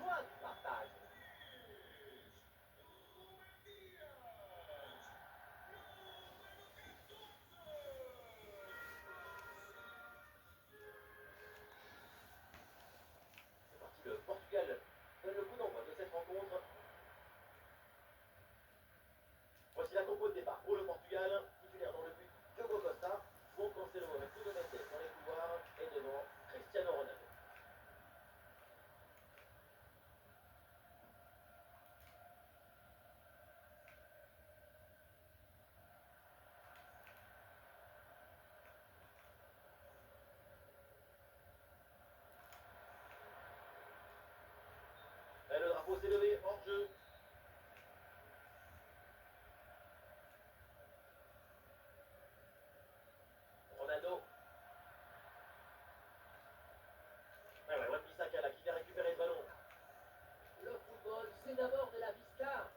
besoin du partage. C'est parti, le Portugal donne le coup d'envoi de cette rencontre. Voici la compo de départ pour le Portugal. Titulaire dans le but, Diogo Costa. Bon Cancelo avec Nuno Mendes dans les couloirs et devant Cristiano Ronaldo. Et le drapeau s'est levé hors jeu. Ronaldo. Ah ouais, Wan-Bissaka là qui vient récupérer le ballon. Le football, c'est d'abord de la vista.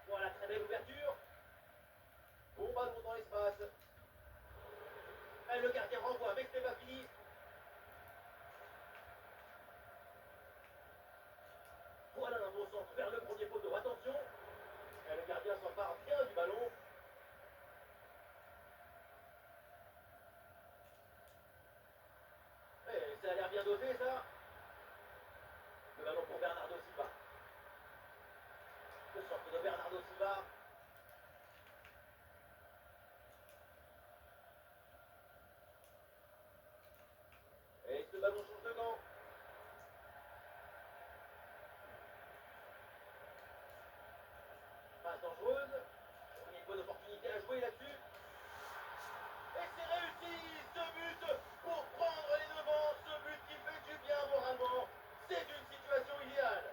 Voilà, très belle ouverture. Bon ballon dans l'espace. Et le gardien renvoie avec les fini. Voilà un bon centre vers le premier poteau. Attention. Et le gardien s'empare bien du ballon. Et ça a l'air bien dosé ça. Le ballon pour Bernardo Silva. Le centre de Bernardo Silva. Et ce ballon change de camp. Passe dangereuse. On a une bonne opportunité à jouer là-dessus. Et c'est réussi ce but pour prendre les devants. Ce but qui fait du bien moralement. C'est une situation idéale.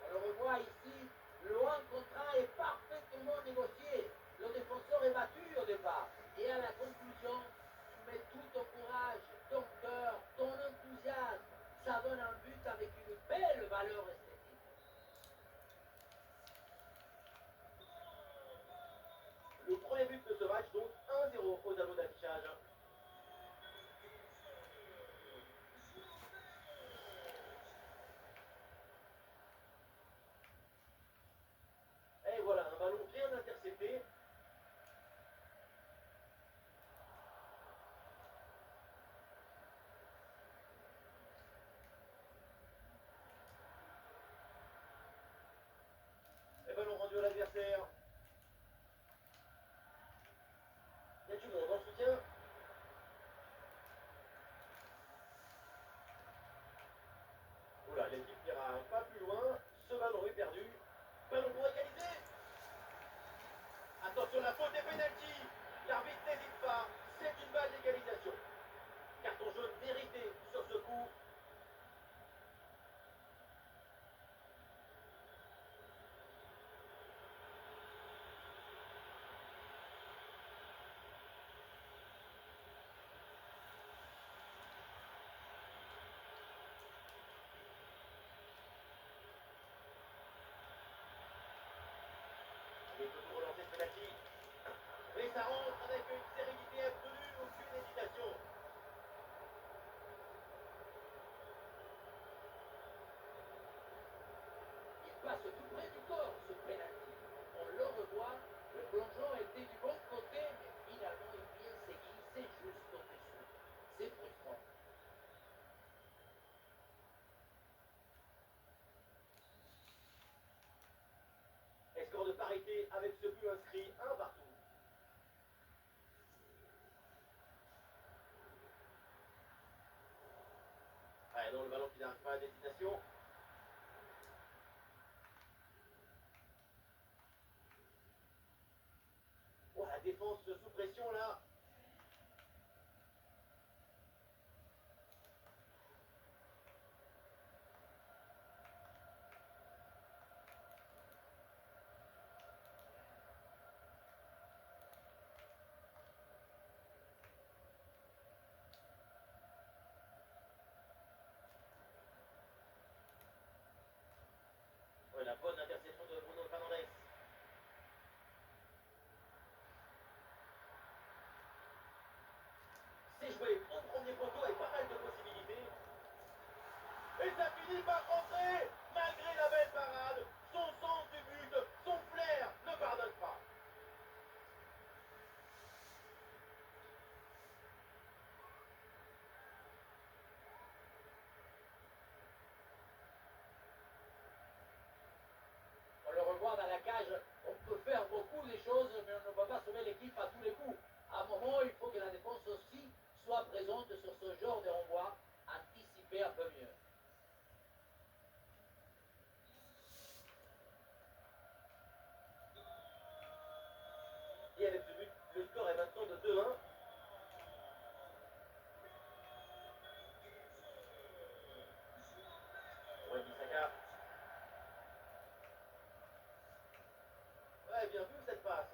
On le revoit ici, le 1 contre 1 est parfaitement négocié. Le défenseur est battu au départ. Et à la conclusion, tu mets tout ton courage, ton cœur, ton enthousiasme. Ça donne un but avec une belle valeur esthétique. Le premier but de ce match, donc 1-0 au tableau d'affichage. Et voilà, un ballon bien intercepté. Et ballon rendu à l'adversaire. Il y a du monde en soutien. Oula, l'équipe n'ira pas plus loin. Ce ballon est perdu. Ballon pour égaliser. Attention, la faute est pénalty. L'arbitre n'hésite pas. C'est une balle d'égalisation. Carton jaune mérité sur ce coup. Il peut relancer ce penalty. Et ça rentre avec une sérénité absolue, aucune hésitation. Il passe tout près du corps, ce penalty. On le revoit, le plongeon était du bon côté, mais finalement il vient se glisser juste au-dessus. C'est frustrant. Et score de parité avec ce but inscrit, un partout. Ah non, le ballon qui n'arrive pas à destination. Oh, la défense sous pression là. pas rentrer. Malgré la belle parade, son sens du but, son flair ne pardonne pas. On le revoit dans la cage, on peut faire beaucoup de choses, mais on ne peut pas sauver l'équipe à tous les coups. À un moment, il faut que la défense aussi soit présente sur ce genre de renvoi, anticiper un peu mieux. Et avec ce but, le score est maintenant de 2-1. Wan-Bissaka. Ouais, bien vu cette passe.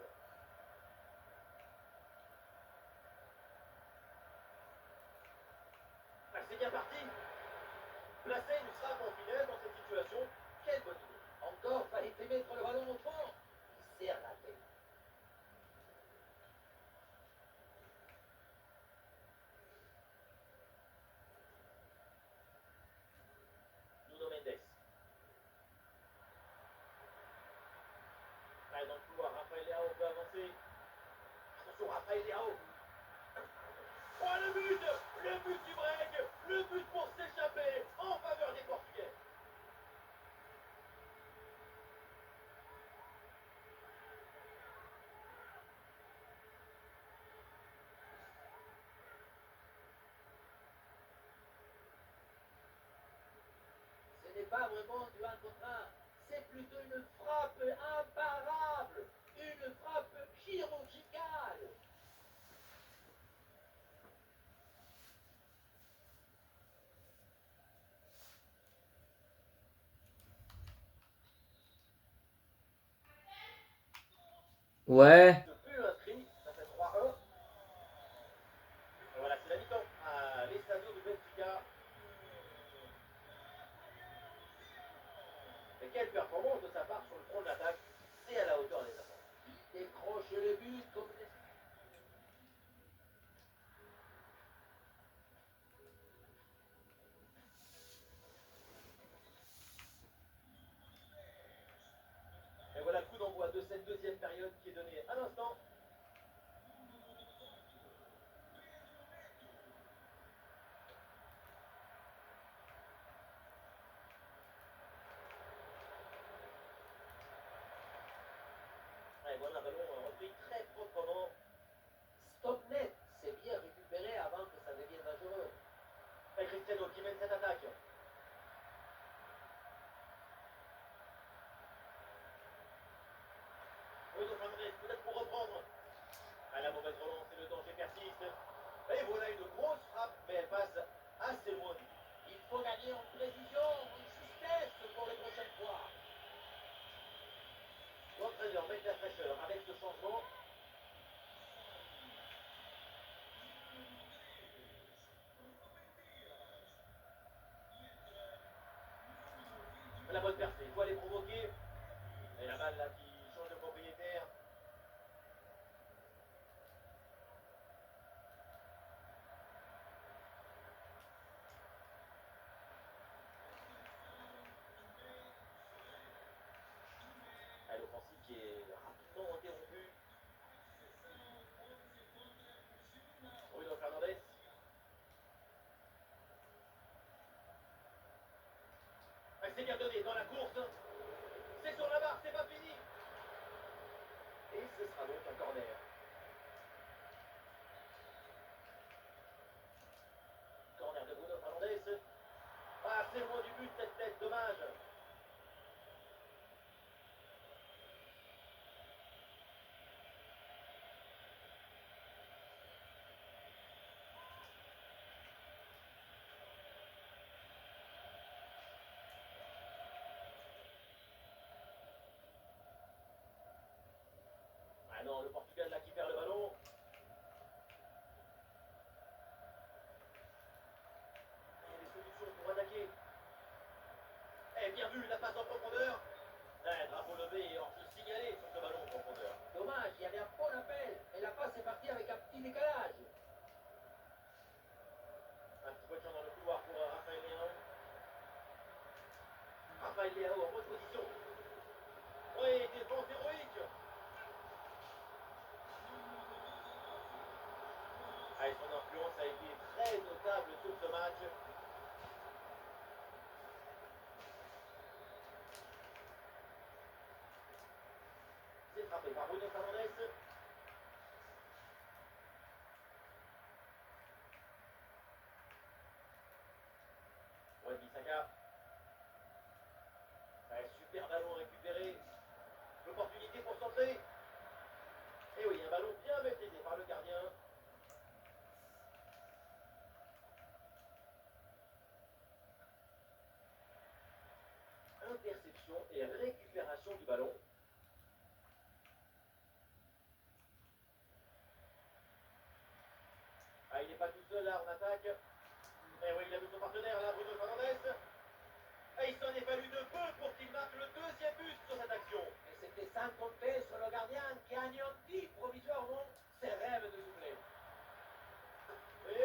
Ah, c'est bien parti. Placé une frappe en finale dans cette situation. Quelle bonne idée. Encore, fallait mettre le ballon au fond. Il s'est raté. Nuno Mendes. Allez, dans le couloir, Rafael Leao peut avancer. Attention, Rafael Leao. Oh, le but du break, le but pour s'échapper en faveur des Portugais. Ce n'est pas vraiment du 1 contre 1, c'est plutôt une frappe imparable, une frappe chirurgicale. Ouais. De but inscrit, ça fait 3-1. Et voilà, c'est la mi-temps à l'Estadio de Benfica. Et quelle performance de sa part sur le front de l'attaque. C'est à la hauteur des attentes. Il décroche le but comme des... Et voilà le coup d'envoi de cette deuxième période qui est donné à l'instant. Et voilà un ballon repris très proprement. Stop net, c'est bien récupéré avant que ça devienne dangereux. Et Cristiano qui mène cette attaque. Bruno Fernandes peut-être pour reprendre. À la mauvaise relance et le danger persiste. Et voilà une grosse frappe, mais elle passe assez loin. Il faut gagner en précision, en justesse pour les prochaines fois. L'entraîneur met de la fraîcheur avec ce changement. La bonne percée, il faut aller provoquer. Et la balle là qui change de propriétaire. Et l'offensive qui est rapidement interrompue. Bruno Fernandes. C'est bien donné dans la course. C'est sur la barre, c'est pas fini. Et ce sera donc un corner. Corner de Bruno Fernandes. Ah, c'est loin du but cette tête, dommage. Ah non, le Portugal là qui perd le ballon. Et les solutions pour attaquer. Eh, bien vu, la passe en profondeur. Drapeau levé et hors jeu signalé sur ce ballon en profondeur. Dommage, il y avait un bon appel et la passe est partie avec un petit décalage. Un petit pointure dans le couloir pour Rafael Leao. Raphaël Leao en reposition. Oui, défense héroïque. Ah, et son influence a été très notable sur ce match. C'est frappé par Bruno Fernandes. Wan-Bissaka. Un super ballon récupéré. L'opportunité pour centrer. Et oui, un ballon bien maîtrisé par le gardien. Interception et récupération du ballon. Ah, il n'est pas tout seul là en attaque. Et oui, il a vu son partenaire là, Bruno Fernandes. Et il s'en est fallu de peu pour qu'il marque le deuxième but sur cette action. Et c'était sans compter sur le gardien qui a anéanti provisoirement ses rêves de doubler. Et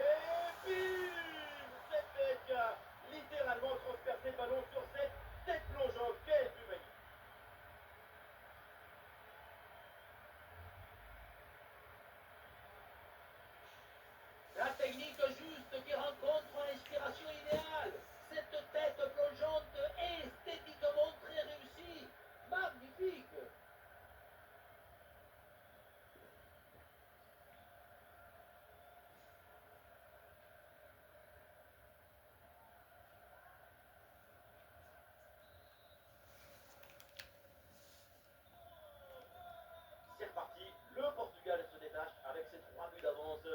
bim, cette tête a littéralement transpercé le ballon sur cette tête plongeante. Quel but magnifique. La technique juste qui rencontre l'inspiration idéale. Cette tête plongeante est esthétiquement très réussie. Magnifique. C'est reparti. Le Portugal se détache avec ses 3 buts d'avance.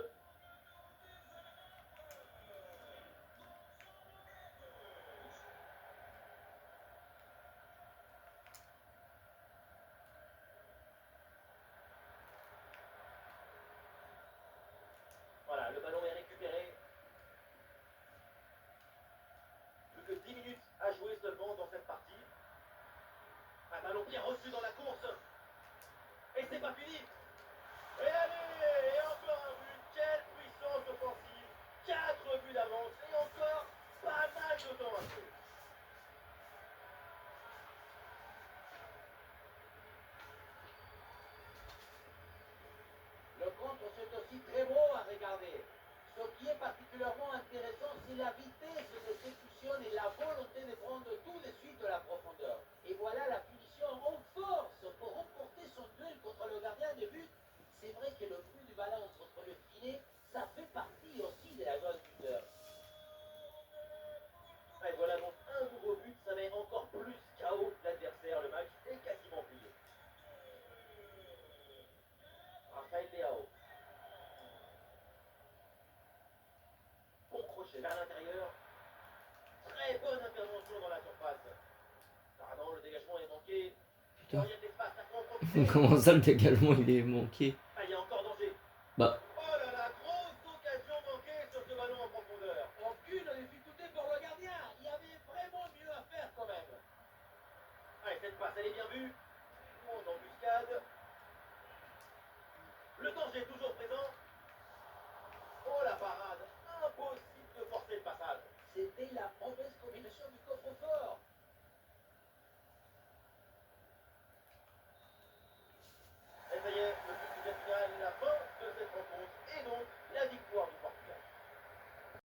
Voilà, le ballon est récupéré. Plus que 10 minutes à jouer seulement dans cette partie. Un ballon bien reçu dans la course. Et c'est pas fini. Et allez, et encore un but. Quelle puissance offensive. 4 buts d'avance et encore pas mal de temps à jouer. Le contre, c'est aussi très beau à regarder. Ce qui est particulièrement intéressant, c'est la vitesse d'exécution et la volonté de prendre tout de suite de la profondeur. Et voilà la punition en force pour remporter son duel contre le gardien de but. C'est vrai que le bruit du ballon contre le filet, ça fait partie aussi de la joie du buteur. Et voilà donc un nouveau but. Ça met encore plus KO l'adversaire. Le match est quasiment plié. Raphaël Leao. Bon crochet vers l'intérieur. Très bonne intervention dans la surface. Pardon, le dégagement est manqué. Putain. Il y a de l'espace à profiter. Comment ça, le dégagement, il est manqué? Ah, il y a encore danger. Bah, Oh là là, grosse occasion manquée sur ce ballon en profondeur. Aucune difficulté pour le gardien. Il y avait vraiment mieux à faire quand même. Allez, cette passe, elle est bien vue. En embuscade. Le danger est toujours présent. Oh la parade. Impossible de forcer le passage. C'était la mauvaise combinaison du